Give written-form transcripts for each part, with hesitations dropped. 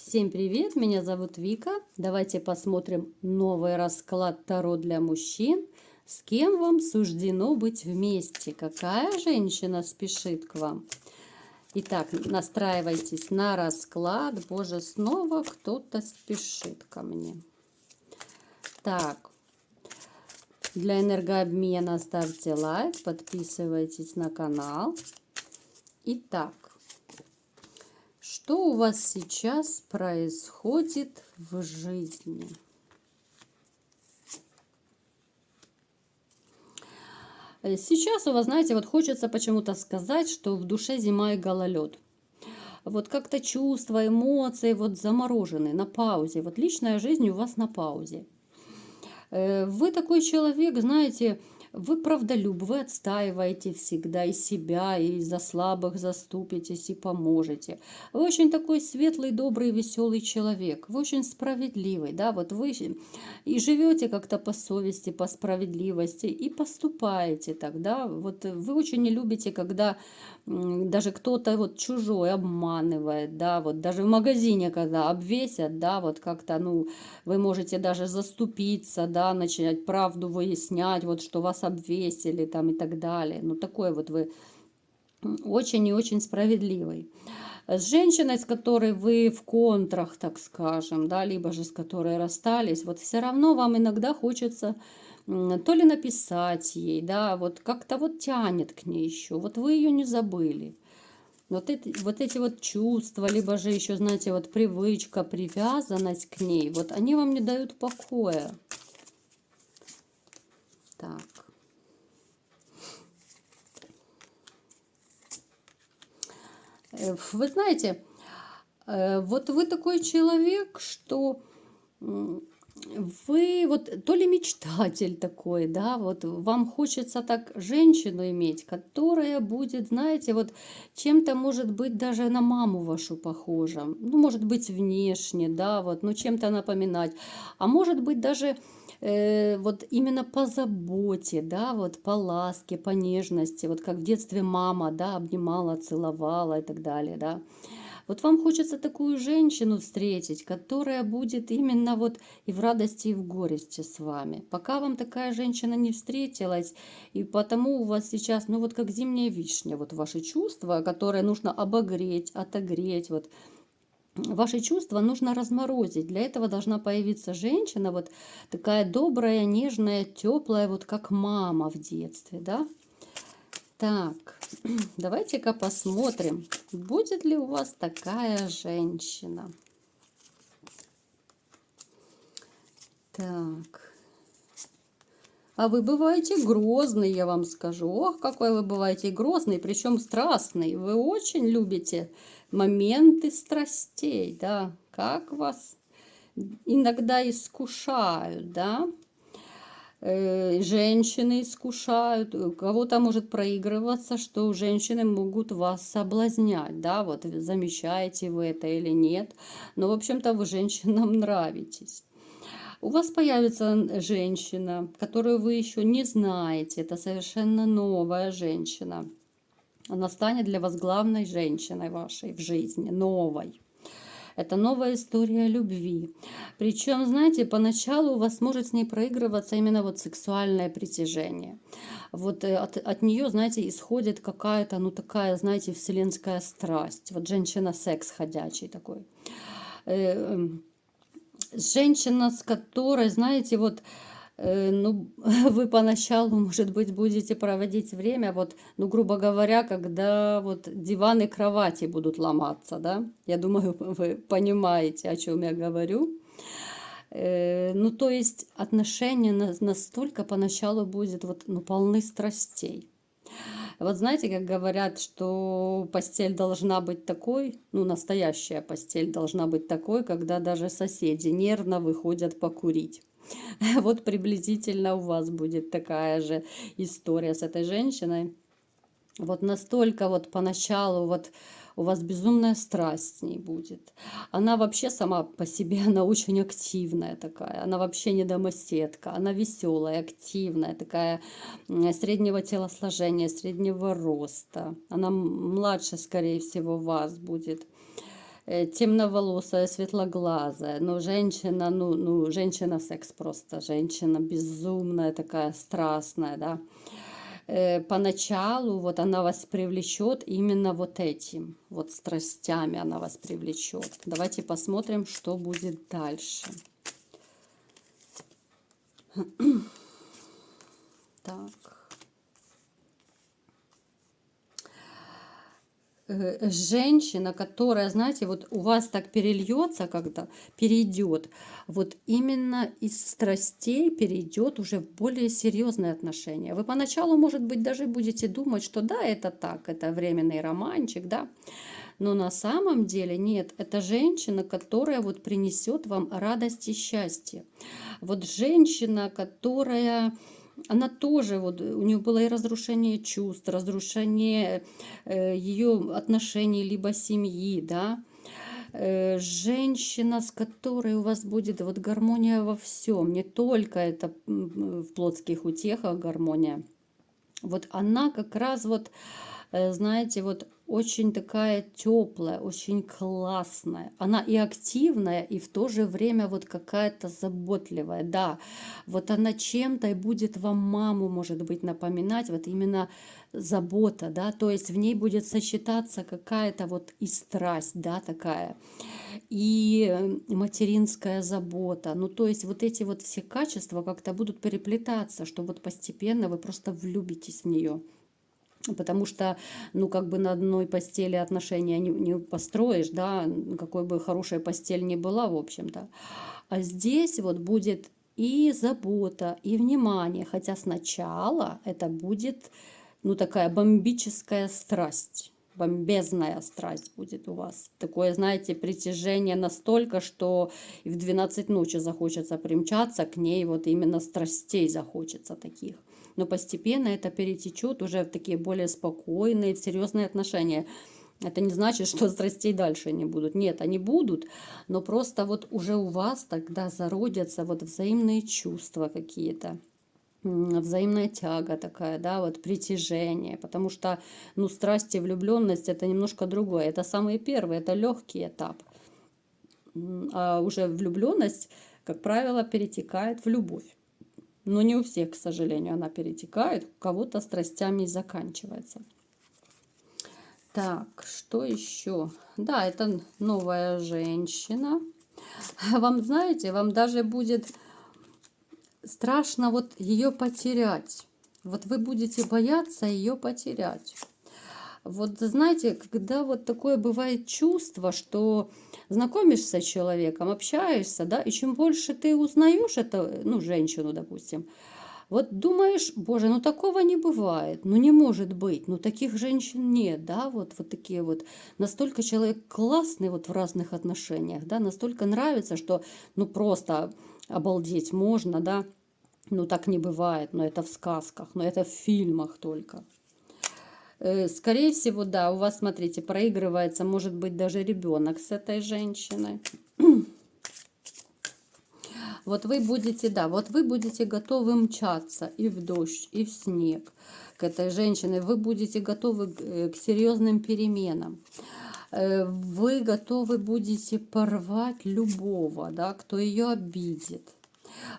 Всем привет, меня зовут Вика. Давайте посмотрим новый расклад Таро для мужчин. С кем вам суждено быть вместе? Какая женщина спешит к вам? Итак, настраивайтесь на расклад. Боже, снова кто-то спешит ко мне. Так, для энергообмена ставьте лайк, подписывайтесь на канал. Итак, что у вас сейчас происходит в жизни? Сейчас у вас, знаете, вот хочется почему-то сказать, что в душе зима и гололед. Вот как-то чувства, эмоции вот заморожены, на паузе. Вот личная жизнь у вас на паузе. Вы такой человек, знаете, вы правдолюб, вы отстаиваете всегда и себя, и за слабых заступитесь, и поможете. Вы очень такой светлый, добрый, веселый человек. Вы очень справедливый, да, вот вы и живете как-то по совести, по справедливости, и поступаете так, да. Вот вы очень не любите, когда даже кто-то вот чужой обманывает, да, вот даже в магазине, когда обвесят, да, вот как-то, ну, вы можете даже заступиться, да, начинать правду выяснять, вот что вас обвесили там и так далее. Ну, такой вот вы очень и очень справедливый. С женщиной, с которой вы в контрах, так скажем, да, либо же с которой расстались, вот все равно вам иногда хочется то ли написать ей, да, вот как-то вот тянет к ней еще, вот вы ее не забыли. Вот эти вот чувства, либо же еще, знаете, вот привычка, привязанность к ней, вот они вам не дают покоя. Так. Вы знаете, вот вы такой человек, что вы вот то ли мечтатель такой, да, вот вам хочется так женщину иметь, которая будет, знаете, вот чем-то может быть даже на маму вашу похожа, ну, может быть внешне, да, вот, ну, чем-то напоминать, а может быть даже вот именно по заботе, да, вот по ласке, по нежности, вот как в детстве мама, да, обнимала, целовала и так далее, да. Вот вам хочется такую женщину встретить, которая будет именно вот и в радости, и в горести с вами. Пока вам такая женщина не встретилась, и потому у вас сейчас, ну вот как зимняя вишня, вот ваши чувства, которые нужно обогреть, отогреть, вот ваши чувства нужно разморозить. Для этого должна появиться женщина, вот такая добрая, нежная, теплая, вот как мама в детстве, да? Так, давайте-ка посмотрим, будет ли у вас такая женщина. Так. А вы бываете грозный, я вам скажу. Ох, какой вы бываете грозный, причем страстный. Вы очень любите моменты страстей, да. Как вас иногда искушают, да. Женщины искушают, у кого-то может проигрываться, что женщины могут вас соблазнять, да, вот замечаете вы это или нет, но, в общем-то, вы женщинам нравитесь. У вас появится женщина, которую вы еще не знаете, это совершенно новая женщина. Она станет для вас главной женщиной вашей в жизни, новой. Это новая история любви. Причем, знаете, поначалу у вас может с ней проигрываться именно вот сексуальное притяжение. Вот от нее, знаете, исходит какая-то, ну такая, знаете, вселенская страсть. Вот женщина-секс ходячий такой. Женщина, с которой, знаете, вот ну, вы поначалу, может быть, будете проводить время, вот, ну, грубо говоря, когда вот диваны, кровати будут ломаться, да? Я думаю, вы понимаете, о чем я говорю. Ну, то есть отношения настолько поначалу будет вот, ну, полны страстей. Вот знаете, как говорят, что постель должна быть такой, ну, настоящая постель должна быть такой, когда даже соседи нервно выходят покурить. Вот приблизительно у вас будет такая же история с этой женщиной. Вот настолько вот поначалу вот у вас безумная страсть с ней будет. Она вообще сама по себе, она очень активная такая. Она вообще не домоседка. Она веселая, активная, такая среднего телосложения, среднего роста. Она младше, скорее всего, вас будет. темноволосая, светлоглазая, но женщина, женщина секс просто, женщина безумная, такая страстная, да. Поначалу вот она вас привлечет именно вот этим, вот страстями она вас привлечет. Давайте посмотрим, что будет дальше. Так. Женщина, которая, знаете, вот у вас так перельется, когда перейдет, вот именно из страстей перейдет уже в более серьезные отношения. Вы поначалу, может быть, даже будете думать, что да, это так, это временный романчик, да, но на самом деле нет, это женщина, которая вот принесет вам радость и счастье. Вот женщина, которая она тоже, вот у нее было и разрушение чувств, разрушение ее отношений, либо семьи, да. Женщина, с которой у вас будет вот гармония во всем, не только это в плотских утехах гармония. Вот она как раз вот, знаете, вот очень такая теплая, очень классная. Она и активная, и в то же время вот какая-то заботливая. Да, вот она чем-то и будет вам маму, может быть, напоминать, вот именно забота, да, то есть в ней будет сочетаться какая-то вот и страсть, да, такая, и материнская забота. Ну, то есть вот эти вот все качества как-то будут переплетаться, что вот постепенно вы просто влюбитесь в нее. Потому что, ну, как бы на одной постели отношения не построишь, да, какой бы хорошая постель ни была, в общем-то. А здесь вот будет и забота, и внимание, хотя сначала это будет, ну, такая бомбическая страсть. Бомбезная страсть будет у вас. Такое, знаете, притяжение настолько, что и в 12 ночи захочется примчаться к ней, вот именно страстей захочется таких. Но постепенно это перетечет уже в такие более спокойные, серьезные отношения. Это не значит, что страстей дальше не будут. Нет, они будут, но просто вот уже у вас тогда зародятся вот взаимные чувства какие-то, взаимная тяга такая, да, вот притяжение, потому что, ну, страсть и влюбленность это немножко другое. Это самый первый, это легкий этап. А уже влюбленность, как правило, перетекает в любовь. Но не у всех, к сожалению, она перетекает, у кого-то страстями и заканчивается. Так, что еще? Да, это новая женщина. Вам, знаете, вам даже будет страшно вот ее потерять. Вот вы будете бояться ее потерять. Вот знаете, когда вот такое бывает чувство, что знакомишься с человеком, общаешься, да, и чем больше ты узнаешь это, ну, женщину, допустим, вот думаешь, боже, ну такого не бывает, ну не может быть, ну таких женщин нет, да, вот такие вот. Настолько человек классный вот в разных отношениях, да, настолько нравится, что ну просто обалдеть можно, да, ну так не бывает, но это в сказках, но это в фильмах только. Скорее всего, да, у вас, смотрите, проигрывается, может быть, даже ребенок с этой женщиной. Вот вы будете, да, вот вы будете готовы мчаться и в дождь, и в снег к этой женщине. Вы будете готовы к серьезным переменам. Вы готовы будете порвать любого, да, кто ее обидит.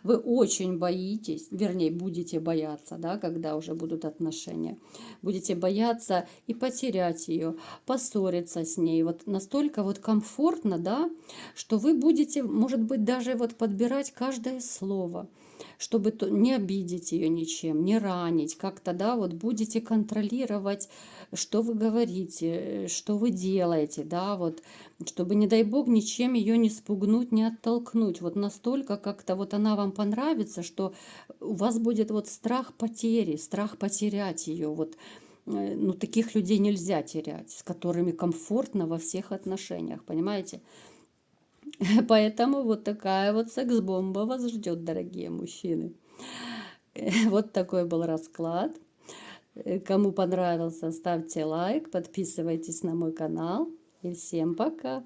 Вы очень боитесь, вернее, будете бояться, да, когда уже будут отношения. Будете бояться и потерять ее, поссориться с ней. Вот настолько вот комфортно, да, что вы будете, может быть, даже вот подбирать каждое слово, чтобы не обидеть ее ничем, не ранить. Как-то, да, вот будете контролировать, что вы говорите, что вы делаете, да, вот, чтобы, не дай бог, ничем ее не спугнуть, не оттолкнуть. Вот настолько как-то вот она вам понравится, что у вас будет вот страх потери, страх потерять ее. Вот, ну, таких людей нельзя терять, с которыми комфортно во всех отношениях, понимаете? Поэтому вот такая вот секс-бомба вас ждет, дорогие мужчины. Вот такой был расклад. Кому понравился, ставьте лайк, подписывайтесь на мой канал. И всем пока!